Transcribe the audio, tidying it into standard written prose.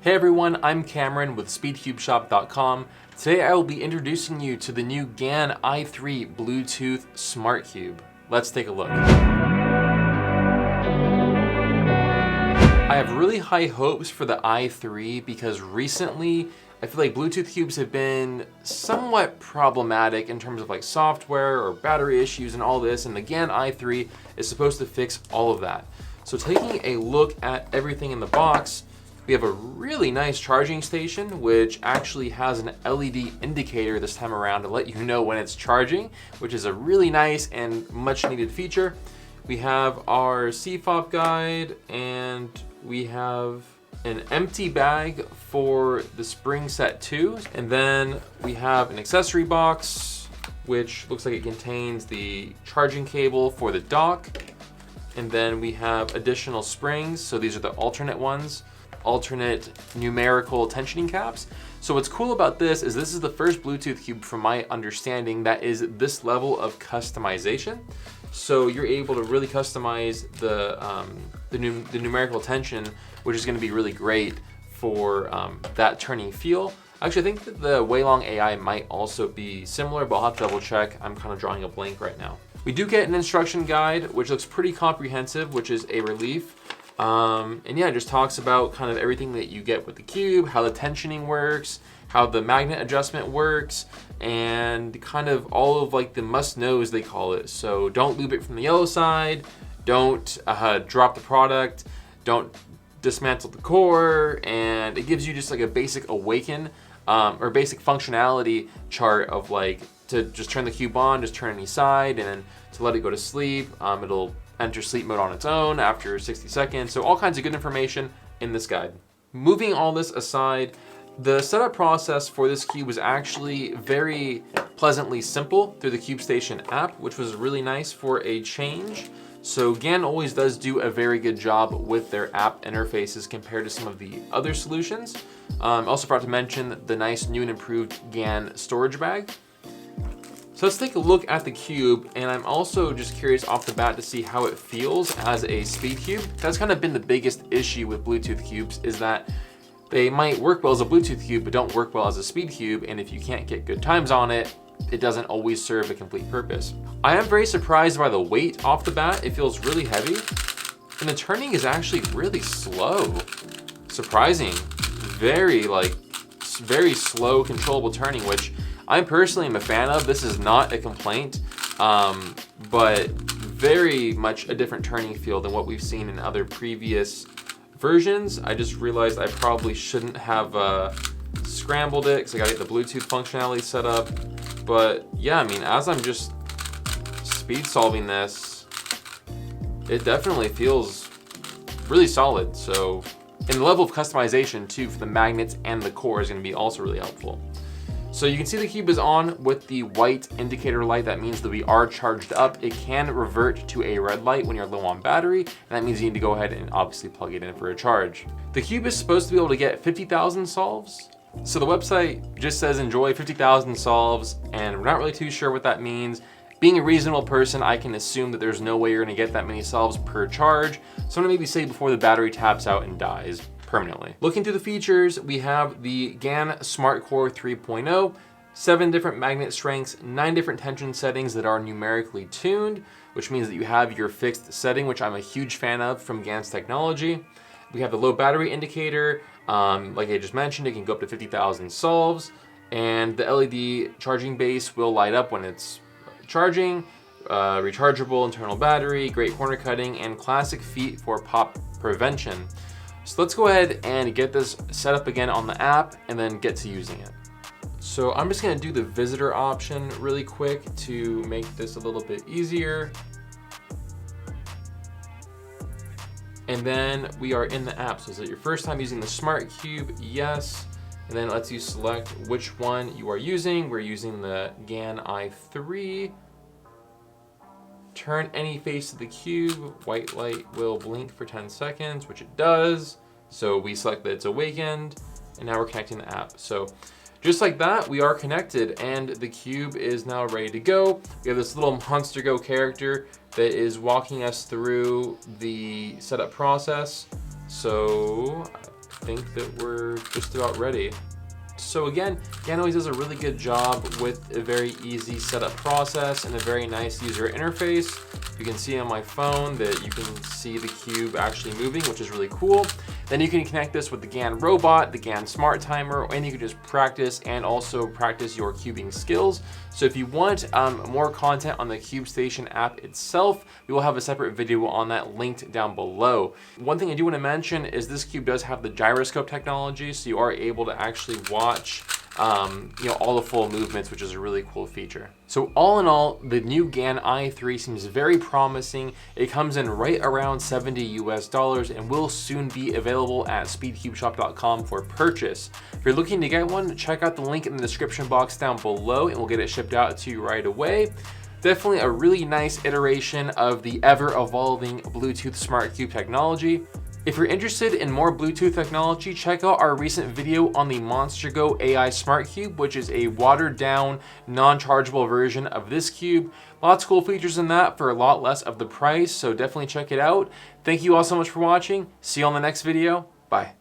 Hey everyone, I'm Cameron with SpeedCubeShop.com. Today I will be introducing you to the new GAN i3 Bluetooth Smart Cube. Let's take a look. I have really high hopes for the i3 because recently I feel like Bluetooth cubes have been somewhat problematic in terms of like software or battery issues and all this, and the GAN i3 is supposed to fix all of that. So taking a look at everything in the box, we have a really nice charging station, which actually has an LED indicator this time around to let you know when it's charging, which is a really nice and much needed feature. We have our CFOP guide, and we have an empty bag for the spring set 2. And then we have an accessory box, which looks like it contains the charging cable for the dock. And then we have additional springs. So these are the alternate ones. Alternate numerical tensioning caps. So what's cool about this is the first Bluetooth cube, from my understanding, that is this level of customization. So you're able to really customize the numerical tension, which is going to be really great for that turning feel. Actually, I think that the Waylong AI might also be similar, but I'll have to double check. I'm kind of drawing a blank right now. We do get an instruction guide, which looks pretty comprehensive, which is a relief. And yeah, it just talks about kind of everything that you get with the cube, how the tensioning works, how the magnet adjustment works, and kind of all of like the must-knows, they call it. So don't lube it from the yellow side, don't drop the product, don't dismantle the core, and it gives you just like a basic awaken or basic functionality chart of like to just turn the cube on, just turn any side, and then to let it go to sleep. It'll enter sleep mode on its own after 60 seconds. So all kinds of good information in this guide. Moving all this aside, the setup process for this cube was actually very pleasantly simple through the CubeStation app, which was really nice for a change. So GAN always does do a very good job with their app interfaces compared to some of the other solutions. Also forgot to mention the nice new and improved GAN storage bag. So let's take a look at the cube, and I'm also just curious off the bat to see how it feels as a speed cube. That's kind of been the biggest issue with Bluetooth cubes, is that they might work well as a Bluetooth cube, but don't work well as a speed cube, and if you can't get good times on it, it doesn't always serve a complete purpose. I am very surprised by the weight off the bat. It feels really heavy, and the turning is actually really slow. Surprising. Very slow, controllable turning, which I personally am a fan of. This is not a complaint, but very much a different turning feel than what we've seen in other previous versions. I just realized I probably shouldn't have scrambled it because I gotta get the Bluetooth functionality set up. But yeah, I mean, as I'm just speed solving this, it definitely feels really solid. So, and the level of customization too for the magnets and the core is gonna be also really helpful. So you can see the cube is on with the white indicator light. That means that we are charged up. It can revert to a red light when you're low on battery, and that means you need to go ahead and obviously plug it in for a charge. The cube is supposed to be able to get 50,000 solves. So the website just says enjoy 50,000 solves, and we're not really too sure what that means. Being a reasonable person, I can assume that there's no way you're gonna get that many solves per charge. So I'm gonna maybe say before the battery taps out and dies permanently. Looking through the features, we have the GAN Smart Core 3.0, 7 different magnet strengths, 9 different tension settings that are numerically tuned, which means that you have your fixed setting, which I'm a huge fan of from GAN's technology. We have the low battery indicator. Like I just mentioned, it can go up to 50,000 solves, and the LED charging base will light up when it's charging. Rechargeable internal battery, great corner cutting, and classic feet for pop prevention. So let's go ahead and get this set up again on the app and then get to using it. So I'm just gonna do the visitor option really quick to make this a little bit easier. And then we are in the app. So is it your first time using the Smart Cube? Yes. And then it lets you select which one you are using. We're using the GAN i3. Turn any face of the cube, white light will blink for 10 seconds, which it does. So we select that it's awakened, and now we're connecting the app. So just like that, we are connected, and the cube is now ready to go. We have this little Monster Go character that is walking us through the setup process. So think that we're just about ready. So again, GAN always does a really good job with a very easy setup process and a very nice user interface. You can see on my phone that you can see the cube actually moving, which is really cool. Then you can connect this with the GAN robot, the GAN smart timer, and you can just practice and also practice your cubing skills. So if you want more content on the CubeStation app itself, we will have a separate video on that linked down below. One thing I do want to mention is this cube does have the gyroscope technology, so you are able to actually watch all the full movements, which is a really cool feature. So all in all, the new GAN i3 seems very promising. It comes in right around $70 US and will soon be available at SpeedCubeShop.com for purchase. If you're looking to get one, check out the link in the description box down below and we'll get it shipped out to you right away. Definitely a really nice iteration of the ever-evolving Bluetooth Smart Cube technology. If you're interested in more Bluetooth technology, check out our recent video on the Monster Go AI Smart Cube, which is a watered down, non-chargeable version of this cube. Lots of cool features in that for a lot less of the price, so definitely check it out. Thank you all so much for watching. See you on the next video. Bye.